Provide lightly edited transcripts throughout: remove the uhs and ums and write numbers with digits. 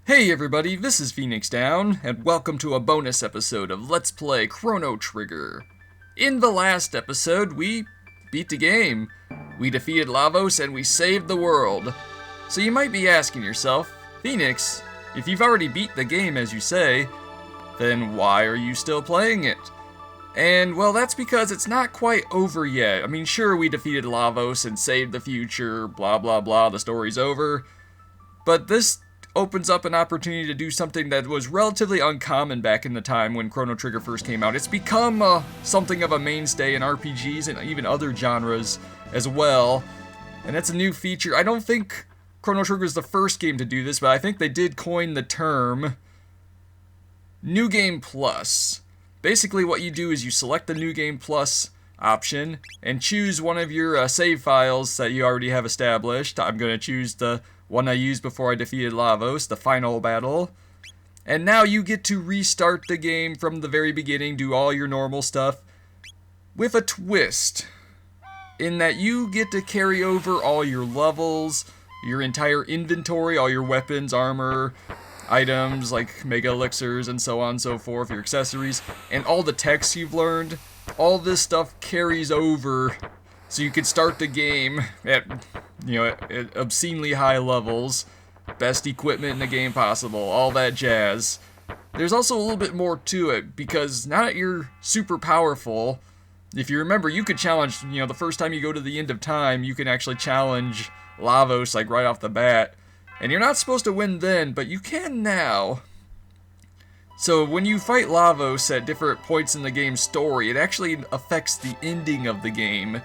Hey everybody, this is Phoenix Down, and welcome to a bonus episode of Let's Play Chrono Trigger. In the last episode, we beat the game. We defeated Lavos and we saved the world. So you might be asking yourself, Phoenix, if you've already beat the game as you say, then why are you still playing it? And well, that's because it's not quite over yet. I mean, sure, we defeated Lavos and saved the future, blah blah blah, the story's over. But this opens up an opportunity to do something that was relatively uncommon back in the time when Chrono Trigger first came out. It's become something of a mainstay in RPGs and even other genres as well. And that's a new feature. I don't think Chrono Trigger is the first game to do this, but I think they did coin the term New Game Plus. Basically what you do is you select the New Game Plus option and choose one of your save files that you already have established. I'm going to choose the one I used before I defeated Lavos, the final battle. And now you get to restart the game from the very beginning, do all your normal stuff, with a twist, in that you get to carry over all your levels, your entire inventory, all your weapons, armor, items like mega elixirs and so on and so forth, your accessories, and all the techs you've learned. All this stuff carries over so you can start the game at, at obscenely high levels, best equipment in the game possible, all that jazz. There's also a little bit more to it, because now that you're super powerful, if you remember, you could challenge, the first time you go to the end of time, you can actually challenge Lavos, like, right off the bat. And you're not supposed to win then, but you can now. So when you fight Lavos at different points in the game's story, it actually affects the ending of the game.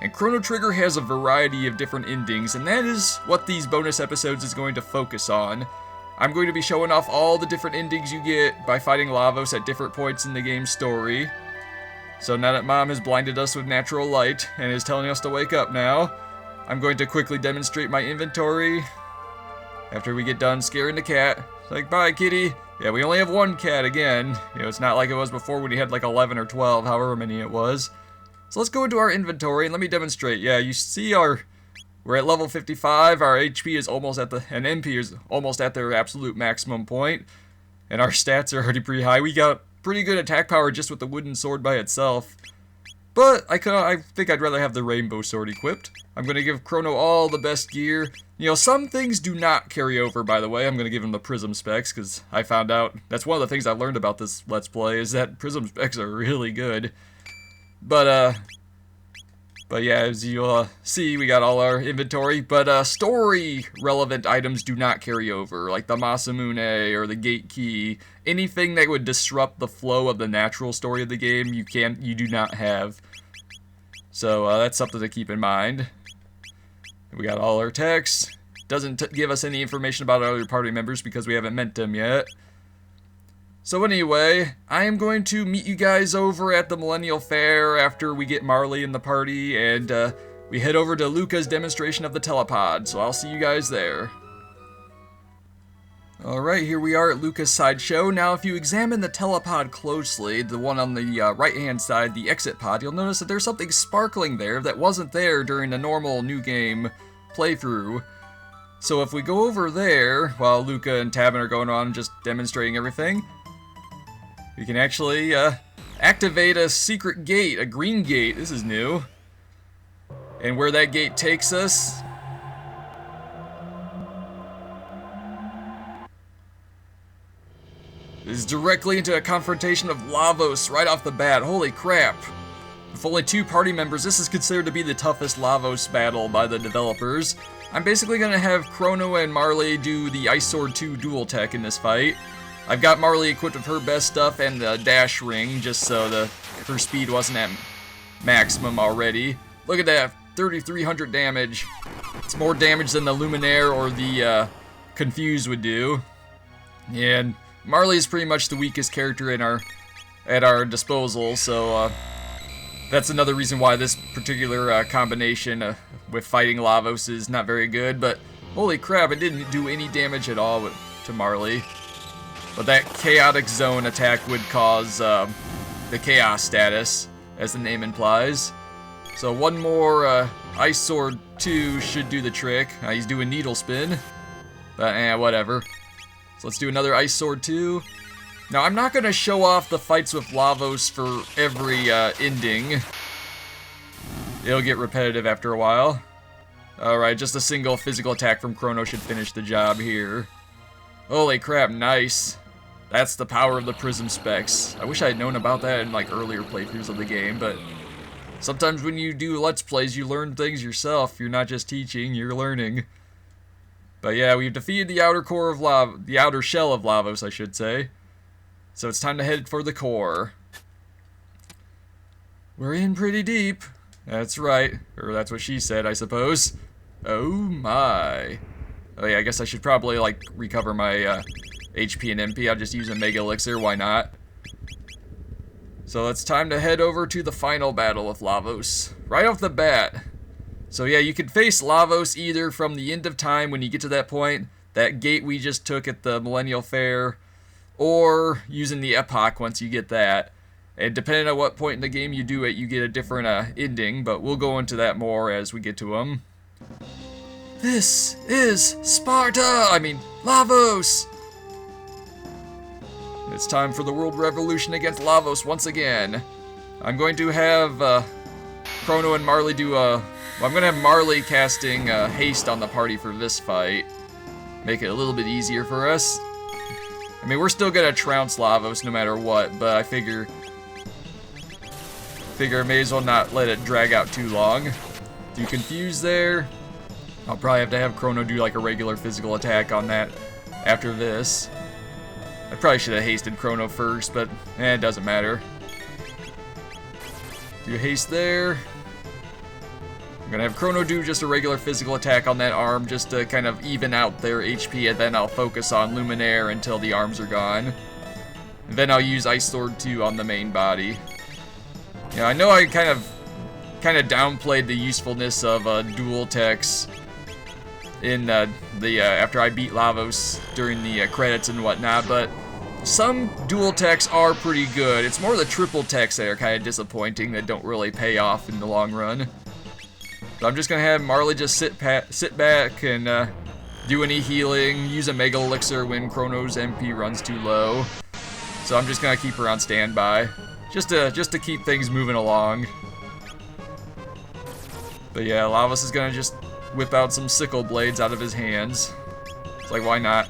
And Chrono Trigger has a variety of different endings, and that is what these bonus episodes is going to focus on. I'm going to be showing off all the different endings you get by fighting Lavos at different points in the game's story. So now that Mom has blinded us with natural light and is telling us to wake up now, I'm going to quickly demonstrate my inventory after we get done scaring the cat. It's like, bye kitty. Yeah, we only have one cat again. It's not like it was before when we had like 11 or 12, however many it was. So let's go into our inventory and let me demonstrate. Yeah, you see we're at level 55, our HP is almost at and MP is almost at their absolute maximum point, and our stats are already pretty high. We got pretty good attack power just with the wooden sword by itself. But I think I'd rather have the rainbow sword equipped. I'm going to give Chrono all the best gear. Some things do not carry over, by the way. I'm going to give him the prism specs, because I found out, that's one of the things I've learned about this Let's Play, is that prism specs are really good. But yeah, as you'll see, we got all our inventory. But story-relevant items do not carry over, like the Masamune or the gate key. Anything that would disrupt the flow of the natural story of the game, you do not have. So that's something to keep in mind. We got all our techs. Doesn't give us any information about our other party members because we haven't met them yet. So anyway, I am going to meet you guys over at the Millennial Fair after we get Marle in the party, and we head over to Luca's demonstration of the telepod, so I'll see you guys there. Alright, here we are at Luca's sideshow. Now, if you examine the telepod closely, the one on the right-hand side, the exit pod, you'll notice that there's something sparkling there that wasn't there during the normal new game playthrough. So if we go over there, while Luca and Tabin are going on just demonstrating everything, we can actually activate a secret gate, a green gate. This is new. And where that gate takes us is directly into a confrontation of Lavos right off the bat. Holy crap. With only 2 party members, this is considered to be the toughest Lavos battle by the developers. I'm basically going to have Chrono and Marle do the Ice Sword 2 dual tech in this fight. I've got Marle equipped with her best stuff and the dash ring, just so her speed wasn't at maximum already. Look at that, 3,300 damage. It's more damage than the Luminaire or the Confuse would do. And Marle is pretty much the weakest character at our disposal, so that's another reason why this particular combination with fighting Lavos is not very good. But holy crap, it didn't do any damage at all to Marle. But that chaotic zone attack would cause the chaos status, as the name implies. So one more Ice Sword 2 should do the trick. He's doing needle spin, but whatever. So let's do another Ice Sword too. Now, I'm not going to show off the fights with Lavos for every ending. It'll get repetitive after a while. Alright, just a single physical attack from Chrono should finish the job here. Holy crap, nice. That's the power of the Prism Specs. I wish I had known about that in like earlier playthroughs of the game, but sometimes when you do Let's Plays, you learn things yourself. You're not just teaching, you're learning. But yeah, we've defeated the outer core of the outer shell of Lavos, I should say. So it's time to head for the core. We're in pretty deep. That's right. Or that's what she said, I suppose. Oh my. Oh yeah, I guess I should probably like recover my HP and MP. I'll just use a Mega Elixir, why not? So it's time to head over to the final battle with Lavos. Right off the bat. So yeah, you can face Lavos either from the end of time when you get to that point, that gate we just took at the Millennial Fair, or using the Epoch once you get that. And depending on what point in the game you do it, you get a different ending, but we'll go into that more as we get to them. This is Sparta! I mean, Lavos! It's time for the world revolution against Lavos once again. I'm going to have Crono and Marle do well, I'm going to have Marle casting haste on the party for this fight. Make it a little bit easier for us. I mean, we're still going to trounce Lavos no matter what, but I figure I may as well not let it drag out too long. Do confuse there. I'll probably have to have Chrono do like a regular physical attack on that after this. I probably should have hasted Chrono first, but it doesn't matter. Do haste there. I'm gonna have Chrono do just a regular physical attack on that arm just to kind of even out their HP, and then I'll focus on Luminaire until the arms are gone. And then I'll use Ice Sword 2 on the main body. Yeah, I know I kind of downplayed the usefulness of dual techs in after I beat Lavos during the credits and whatnot, but some dual techs are pretty good. It's more the triple techs that are kind of disappointing, that don't really pay off in the long run. So I'm just gonna have Marle just sit back and do any healing, use a Mega Elixir when Chrono's MP runs too low. So I'm just gonna keep her on standby, just to keep things moving along. But yeah, Lavos is gonna just whip out some sickle blades out of his hands. It's like, why not?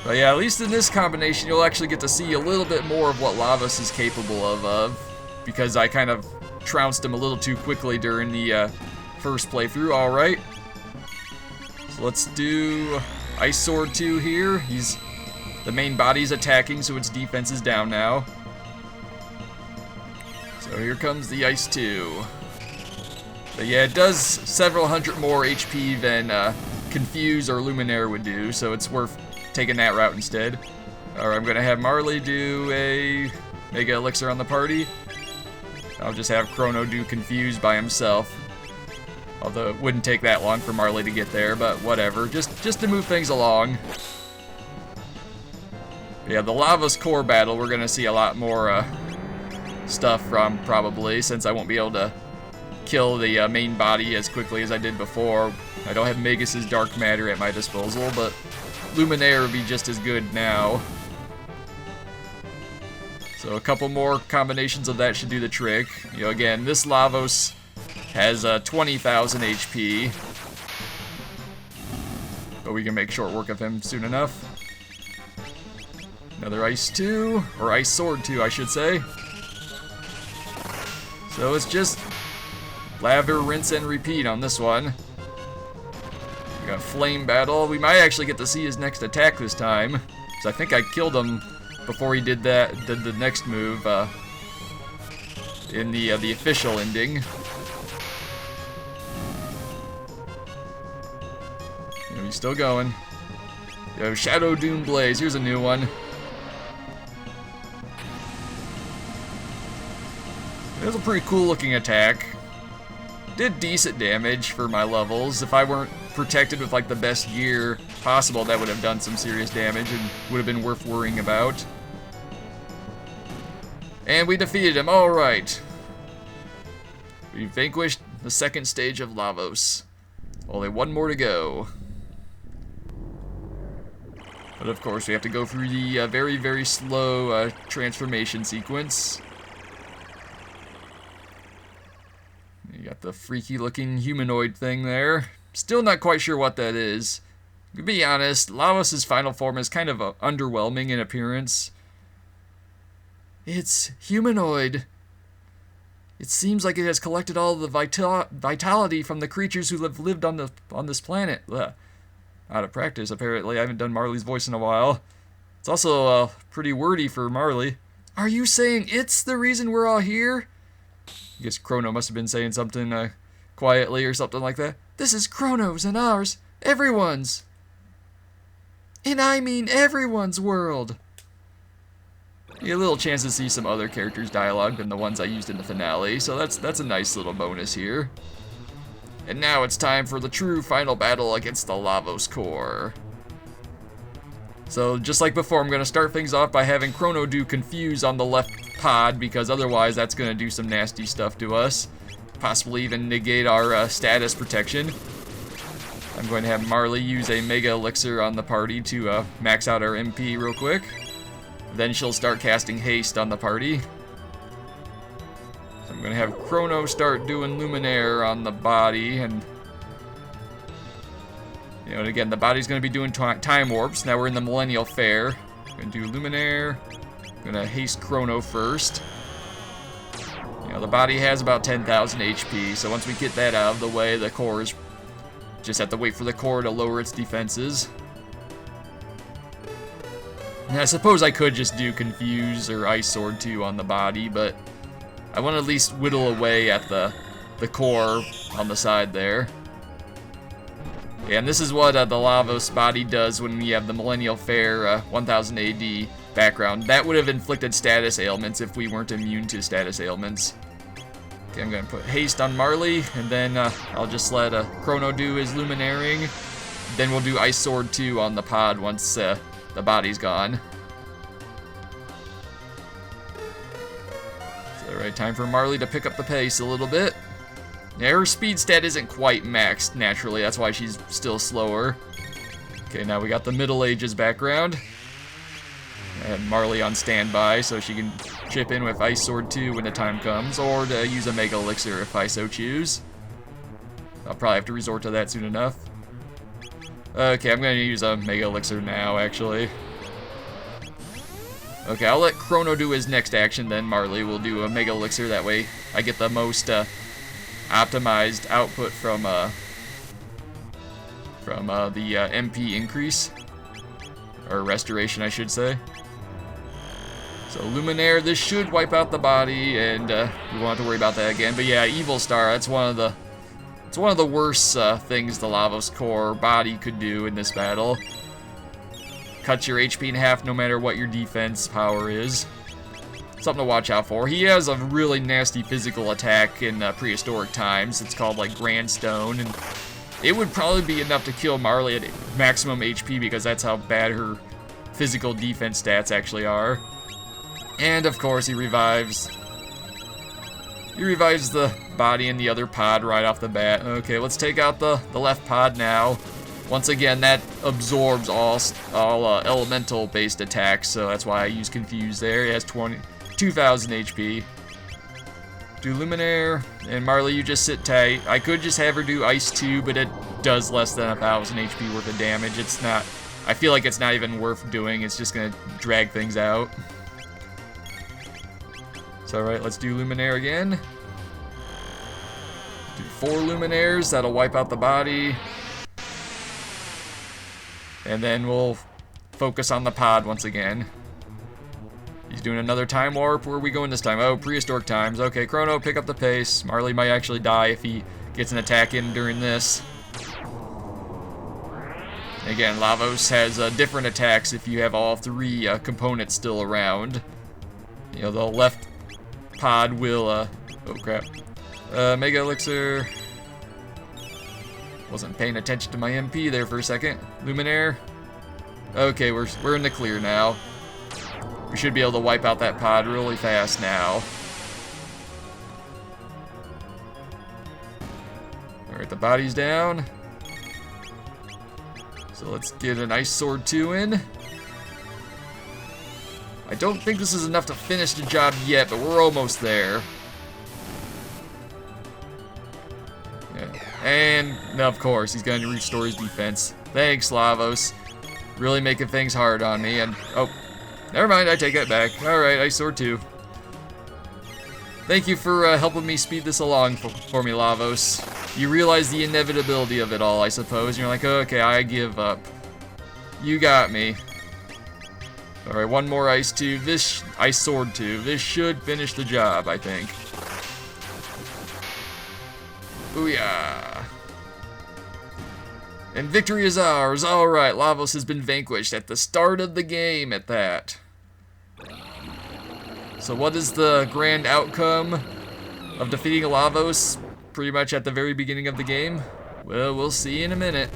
But yeah, at least in this combination, you'll actually get to see a little bit more of what Lavos is capable of, because I kind of trounced him a little too quickly during the first playthrough. Alright. So let's do Ice Sword 2 here. The main body's attacking, so its defense is down now. So here comes the Ice 2. But yeah, it does several hundred more HP than Confuse or Luminaire would do, so it's worth taking that route instead. Alright, I'm gonna have Marle do a Mega Elixir on the party. I'll just have Chrono do Confuse by himself. Although it wouldn't take that long for Marle to get there, but whatever. Just to move things along. Yeah, the Lavos core battle, we're gonna see a lot more stuff from, probably, since I won't be able to kill the main body as quickly as I did before. I don't have Magus's Dark Matter at my disposal, but Luminaire would be just as good now. So a couple more combinations of that should do the trick. You know, again, this Lavos has 20,000 HP, but we can make short work of him soon enough. Another Ice 2, or Ice Sword 2, I should say. So it's just lather, rinse, and repeat on this one. We got Flame Battle. We might actually get to see his next attack this time, because I think I killed him before he did the next move in the official ending. You know, he's still going. Yo, Shadow Doom Blaze. Here's a new one. It was a pretty cool looking attack. Did decent damage for my levels. If I weren't protected with like the best gear possible, that would have done some serious damage and would have been worth worrying about. And we defeated him. Alright. We vanquished the second stage of Lavos. Only one more to go. But of course, we have to go through the very, very slow transformation sequence. You got the freaky-looking humanoid thing there. Still not quite sure what that is. To be honest, Lavos' final form is kind of underwhelming in appearance. It's humanoid. It seems like it has collected all the vitality from the creatures who have lived on this planet. Ugh. Out of practice, apparently. I haven't done Marle's voice in a while. It's also pretty wordy for Marle. Are you saying it's the reason we're all here? I guess Chrono must have been saying something quietly or something like that. This is Chrono's and ours. Everyone's. And I mean everyone's world. You get a little chance to see some other characters' dialogue than the ones I used in the finale, so that's a nice little bonus here. And now it's time for the true final battle against the Lavos core. So just like before, I'm going to start things off by having Chrono do Confuse on the left pod, because otherwise that's going to do some nasty stuff to us. Possibly even negate our status protection. I'm going to have Marle use a Mega Elixir on the party to max out our MP real quick. Then she'll start casting Haste on the party. I'm going to have Chrono start doing Luminaire on the body, and and again, the body's going to be doing time warps. Now we're in the Millennial Fair. Going to do Luminaire. Going to haste Chrono first. The body has about 10,000 HP, so once we get that out of the way, the core is just have to wait for the core to lower its defenses. Now, I suppose I could just do Confuse or Ice Sword 2 on the body, but I want to at least whittle away at the core on the side there. Yeah, and this is what the Lavos body does when we have the Millennial Fair 1000 AD background. That would have inflicted status ailments if we weren't immune to status ailments. Okay, I'm going to put Haste on Marle, and then I'll just let Chrono do his Luminaring. Then we'll do Ice Sword 2 on the pod once the body's gone. Alright, time for Marle to pick up the pace a little bit. Yeah, her speed stat isn't quite maxed naturally, that's why she's still slower. Okay, now we got the Middle Ages background. And Marle on standby, so she can chip in with Ice Sword 2 when the time comes, or to use a Mega Elixir if I so choose. I'll probably have to resort to that soon enough. Okay, I'm going to use a Mega Elixir now, actually. Okay, I'll let Chrono do his next action, then Marle will do a Mega Elixir. That way I get the most optimized output from the MP increase. Or restoration, I should say. So Luminaire, this should wipe out the body, and we won't have to worry about that again. But yeah, Evil Star, that's one of the worst things the Lavos core body could do in this battle. Cuts your HP in half no matter what your defense power is. Something to watch out for. He has a really nasty physical attack in prehistoric times. It's called like Grand Stone, and it would probably be enough to kill Marle at maximum HP because that's how bad her physical defense stats actually are. And of course he revives the body in the other pod right off the bat. Okay, let's take out the left pod now. Once again, that absorbs all elemental-based attacks, so that's why I use Confuse there. It has 2,000 HP. Do Luminaire, and Marle, you just sit tight. I could just have her do Ice 2, but it does less than 1,000 HP worth of damage. It's not, I feel like it's not even worth doing. It's just gonna drag things out. So alright, let's do Luminaire again. Do 4 Luminaires, that'll wipe out the body. And then we'll focus on the pod once again. He's doing another time warp. Where are we going this time? Oh, prehistoric times. Okay, Chrono, pick up the pace. Marle might actually die if he gets an attack in during this. Again, Lavos has different attacks if you have all 3 components still around. The left pod will, oh crap. Mega Elixir. Wasn't paying attention to my MP there for a second. Luminaire. Okay, we're in the clear now. We should be able to wipe out that pod really fast now. Alright, the body's down. So let's get an Ice Sword 2 in. I don't think this is enough to finish the job yet, but we're almost there. Yeah. And, of course, he's going to restore his defense. Thanks, Lavos. Really making things hard on me, and... oh, never mind, I take that back. Alright, Ice Sword 2. Thank you for helping me speed this along for me, Lavos. You realize the inevitability of it all, I suppose. And you're like, okay, I give up. You got me. Alright, one more Ice 2. Ice Sword 2. This should finish the job, I think. Booyah. And victory is ours. Alright, Lavos has been vanquished at the start of the game at that. So what is the grand outcome of defeating Lavos pretty much at the very beginning of the game? Well, we'll see in a minute.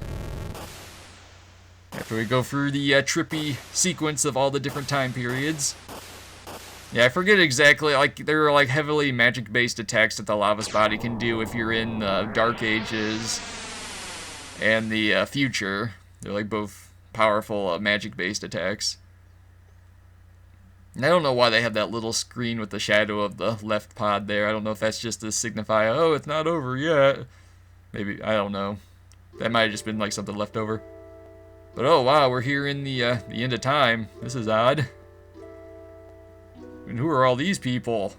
After we go through the trippy sequence of all the different time periods. Yeah, I forget exactly, like, there are like heavily magic-based attacks that the Lavos body can do if you're in the Dark Ages and the future. They're like both powerful magic-based attacks. And I don't know why they have that little screen with the shadow of the left pod there. I don't know if that's just to signify, oh, it's not over yet. Maybe, I don't know. That might have just been like something left over. But oh wow, we're here in the end of time. This is odd. And who are all these people?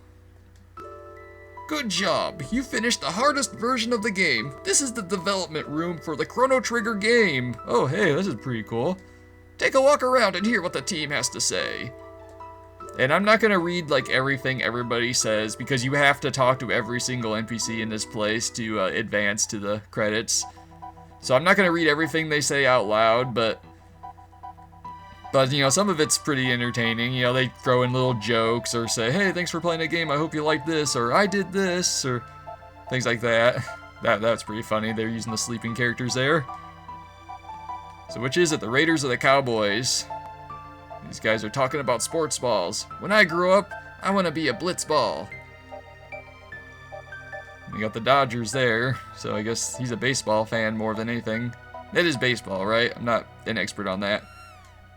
Good job! You finished the hardest version of the game. This is the development room for the Chrono Trigger game. Oh hey, this is pretty cool. Take a walk around and hear what the team has to say. And I'm not gonna read like everything everybody says because you have to talk to every single NPC in this place to advance to the credits. So I'm not gonna read everything they say out loud, but you know, some of it's pretty entertaining. You know, they throw in little jokes or say, hey, thanks for playing a game, I hope you like this, or I did this, or things like that. That's pretty funny. They're using the sleeping characters there. So which is it, the Raiders or the Cowboys? These guys are talking about sports balls. When I grow up, I want to be a blitz ball. We got the Dodgers there, so I guess he's a baseball fan more than anything. It is baseball, right? I'm not an expert on that.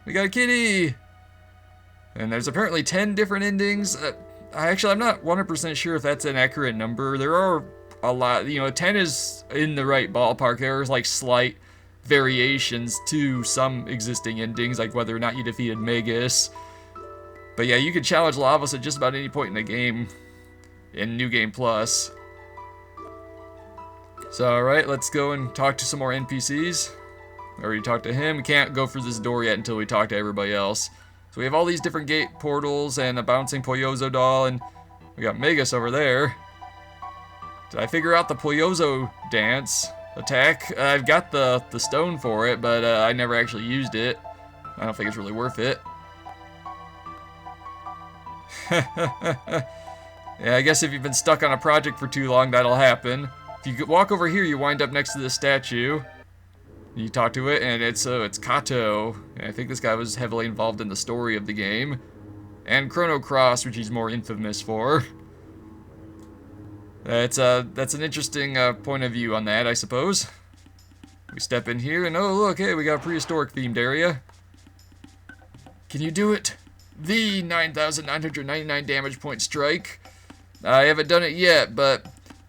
We got a kitty! And there's apparently 10 different endings. I'm not 100% sure if that's an accurate number. There are a lot, you know, 10 is in the right ballpark. There's like slight variations to some existing endings, like whether or not you defeated Magus. But yeah, you can challenge Lavos at just about any point in the game in New Game Plus. So alright, let's go and talk to some more NPCs. We already talked to him. We can't go through this door yet until we talk to everybody else. So we have all these different gate portals and a bouncing Poyozo doll, and we got Magus over there. Did I figure out the Poyozo dance attack? I've got the stone for it, but I never actually used it. I don't think it's really worth it. Yeah, I guess if you've been stuck on a project for too long, that'll happen. If you walk over here, you wind up next to this statue. You talk to it, and it's Kato. And I think this guy was heavily involved in the story of the game. And Chrono Cross, which he's more infamous for. That's an interesting point of view on that, I suppose. We step in here, and oh look, hey, we got a prehistoric themed area. Can you do it? The 9,999 damage point strike. I haven't done it yet, but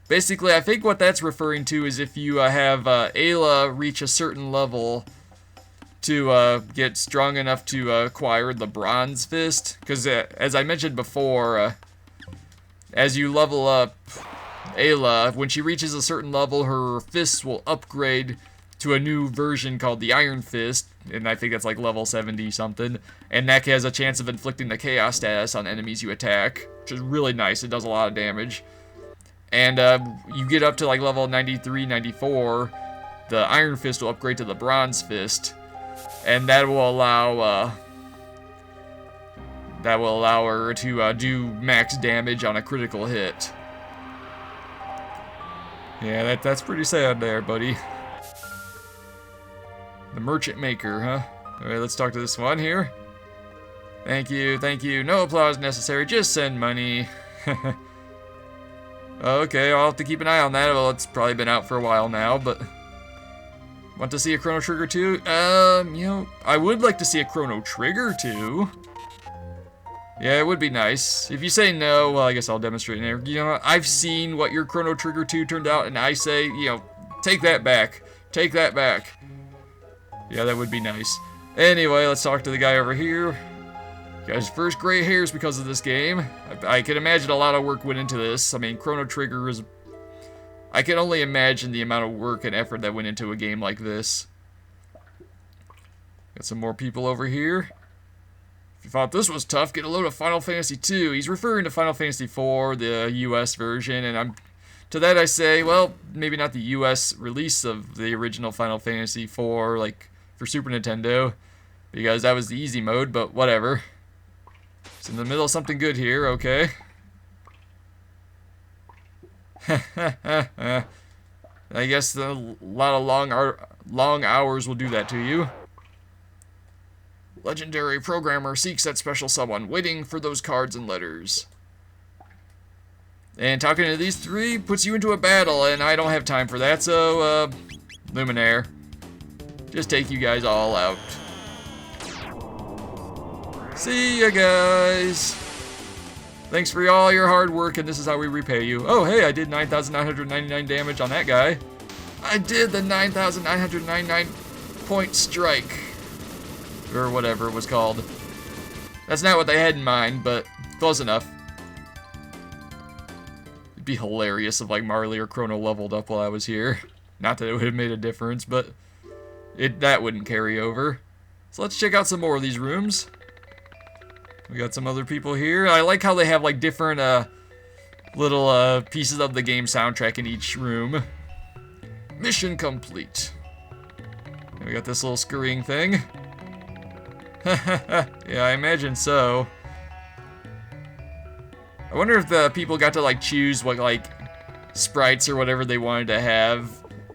basically I think what that's referring to is if you have Ayla reach a certain level to get strong enough to acquire the Bronze Fist. Because as I mentioned before, as you level up Ayla, when she reaches a certain level, her fists will upgrade to a new version called the Iron Fist, and I think that's like level 70 something, and that has a chance of inflicting the Chaos status on enemies you attack, which is really nice. It does a lot of damage. And you get up to like level 93, 94, the Iron Fist will upgrade to the Bronze Fist, and that will allow her to do max damage on a critical hit. Yeah, that's pretty sad there, buddy. The Merchant Maker, huh? Alright, let's talk to this one here. Thank you, thank you. No applause necessary, just send money. Okay, I'll have to keep an eye on that. Well, it's probably been out for a while now, but... Want to see a Chrono Trigger 2? You know, I would like to see a Chrono Trigger 2. Yeah, it would be nice. If you say no, well, I guess I'll demonstrate there. You know, I've seen what your Chrono Trigger 2 turned out, and I say, you know, take that back. Take that back. Yeah, that would be nice. Anyway, let's talk to the guy over here. Got his first gray hairs because of this game. I can imagine a lot of work went into this. I mean, Chrono Trigger is... I can only imagine the amount of work and effort that went into a game like this. Got some more people over here. If you thought this was tough, get a load of Final Fantasy II. He's referring to Final Fantasy IV, the US version, and to that I say, well, maybe not the US release of the original Final Fantasy IV, like, for Super Nintendo, because that was the easy mode, but whatever. It's in the middle of something good here, okay. I guess a lot of long hours will do that to you. Legendary programmer seeks that special someone, waiting for those cards and letters. And talking to these three puts you into a battle, and I don't have time for that, so, Luminaire. Just take you guys all out. See ya, guys. Thanks for all your hard work, and this is how we repay you. Oh, hey, I did 9,999 damage on that guy. I did the 9,999 point strike. Or whatever it was called. That's not what they had in mind, but close enough. It'd be hilarious if like Marle or Chrono leveled up while I was here. Not that it would have made a difference, but that wouldn't carry over. So let's check out some more of these rooms. We got some other people here. I like how they have like different little pieces of the game soundtrack in each room. Mission complete. And we got this little scurrying thing. Yeah, I imagine so. I wonder if the people got to like choose what like sprites or whatever they wanted to have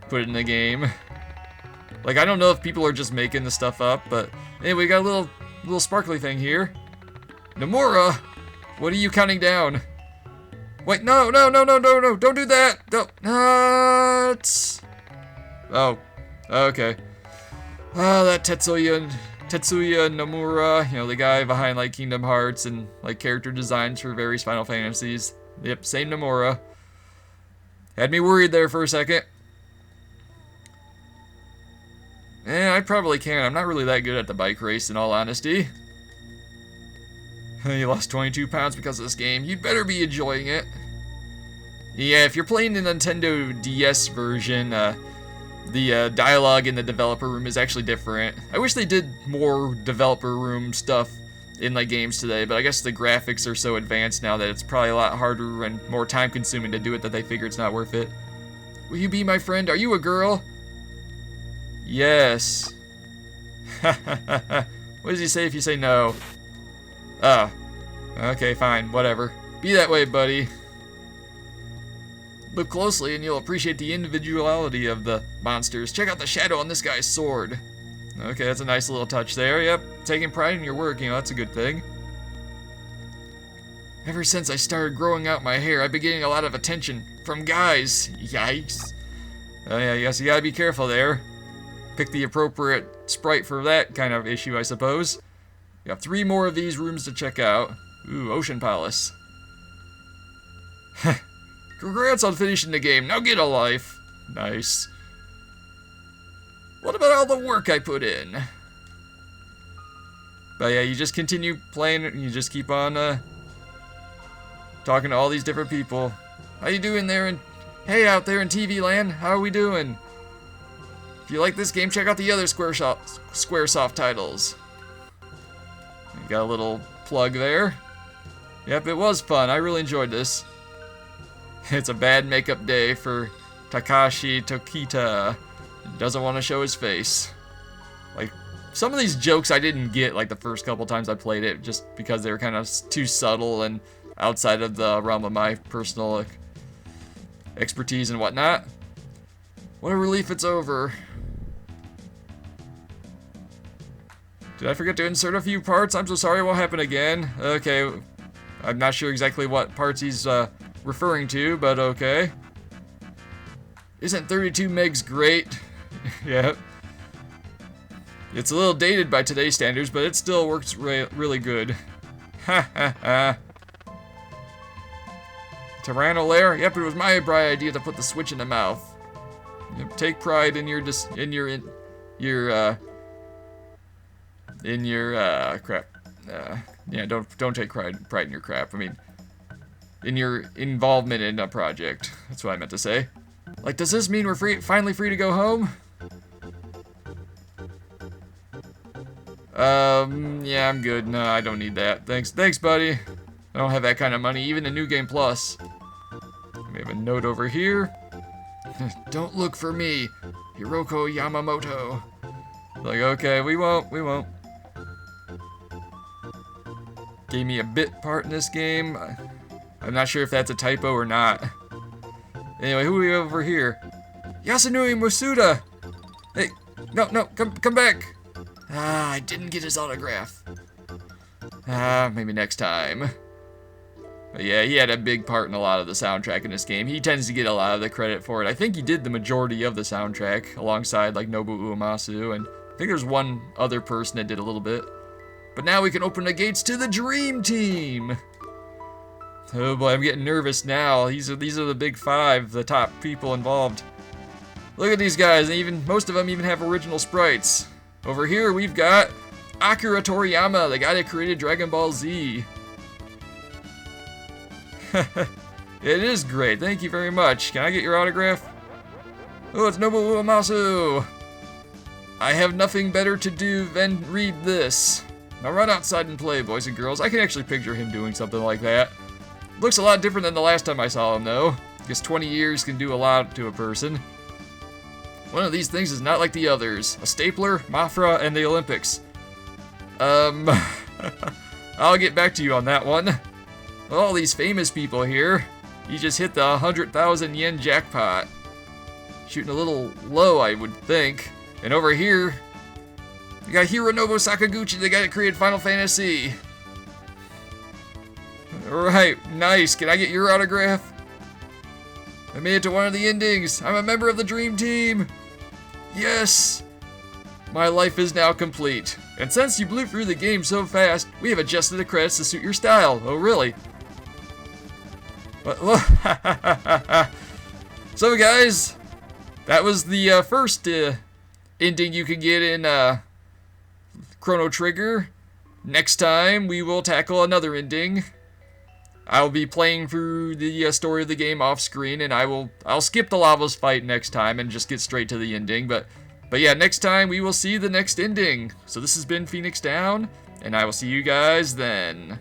put in the game. Like, I don't know if people are just making the stuff up, but anyway, we got a little sparkly thing here. Nomura, what are you counting down? Wait, no, don't do that. Oh, okay. Oh, that Tetsuya Nomura, you know, the guy behind like Kingdom Hearts and like character designs for various Final Fantasies. Yep, same Nomura. Had me worried there for a second. I probably can. I'm not really that good at the bike race, in all honesty. You lost 22 pounds because of this game. You'd better be enjoying it. Yeah, if you're playing the Nintendo DS version, the dialogue in the developer room is actually different. I wish they did more developer room stuff in like games today, but I guess the graphics are so advanced now that it's probably a lot harder and more time consuming to do it that they figure it's not worth it. Will you be my friend? Are you a girl? Yes. What does he say if you say no? Oh. Okay, fine, whatever. Be that way, buddy. Look closely and you'll appreciate the individuality of the monsters. Check out the shadow on this guy's sword. Okay, that's a nice little touch there. Yep, taking pride in your work, you know, that's a good thing. Ever since I started growing out my hair, I've been getting a lot of attention from guys. Yikes. Oh yeah, yes, you gotta be careful there. Pick the appropriate sprite for that kind of issue, I suppose. You have 3 more of these rooms to check out. Ooh, Ocean Palace. Congrats on finishing the game. Now get a life. Nice. What about all the work I put in? But yeah, you just continue playing it and you just keep on talking to all these different people. How you doing there? And hey, out there in TV land, how are we doing? If you like this game, check out the other Squaresoft titles. You got a little plug there. Yep, it was fun. I really enjoyed this. It's a bad makeup day for Takashi Tokita. Doesn't want to show his face. Like, some of these jokes I didn't get like the first couple times I played it, just because they were kind of too subtle and outside of the realm of my personal expertise and whatnot. What a relief it's over. Did I forget to insert a few parts? I'm so sorry, it won't happen again. Okay, I'm not sure exactly what parts he's referring to, but okay. Isn't 32 megs great? Yep. It's a little dated by today's standards, but it still works really good. Ha ha ha. Tyranno lair? Yep, it was my bright idea to put the switch in the mouth. Yep, take pride in your crap. Yeah, don't take pride in your crap. I mean, in your involvement in a project. That's what I meant to say. Like, does this mean we're finally free to go home? Yeah, I'm good. No, I don't need that. Thanks, buddy. I don't have that kind of money, even in New Game Plus. We have a note over here. Don't look for me, Hiroko Yamamoto. Like, okay, we won't. Gave me a bit part in this game. I'm not sure if that's a typo or not. Anyway, who are we over here? Yasunori Masuda! Hey, no, come back! Ah, I didn't get his autograph. Ah, maybe next time. But yeah, he had a big part in a lot of the soundtrack in this game. He tends to get a lot of the credit for it. I think he did the majority of the soundtrack, alongside, like, Nobuo Uematsu, and I think there's one other person that did a little bit. But now we can open the gates to the Dream Team! Oh boy, I'm getting nervous now. These are the big five, the top people involved. Look at these guys, and most of them even have original sprites. Over here we've got Akira Toriyama, the guy that created Dragon Ball Z. It is great, thank you very much. Can I get your autograph? Oh, it's Nobuo Uematsu. I have nothing better to do than read this. Now run outside and play, boys and girls. I can actually picture him doing something like that. Looks a lot different than the last time I saw him, though. I guess 20 years can do a lot to a person. One of these things is not like the others. A stapler, Mafra, and the Olympics. I'll get back to you on that one. All these famous people here. You just hit the 100,000 yen jackpot. Shooting a little low, I would think. And over here, we got Hironobu Sakaguchi, the guy that created Final Fantasy. Alright, nice. Can I get your autograph? I made it to one of the endings. I'm a member of the Dream Team. Yes. My life is now complete. And since you blew through the game so fast, we have adjusted the credits to suit your style. Oh, really? So, guys, that was the first ending you can get in Chrono Trigger. Next time, we will tackle another ending. I'll be playing through the story of the game off screen, and I'll skip the Lavos fight next time and just get straight to the ending. But yeah, next time we will see the next ending. So this has been Phoenix Down, and I will see you guys then.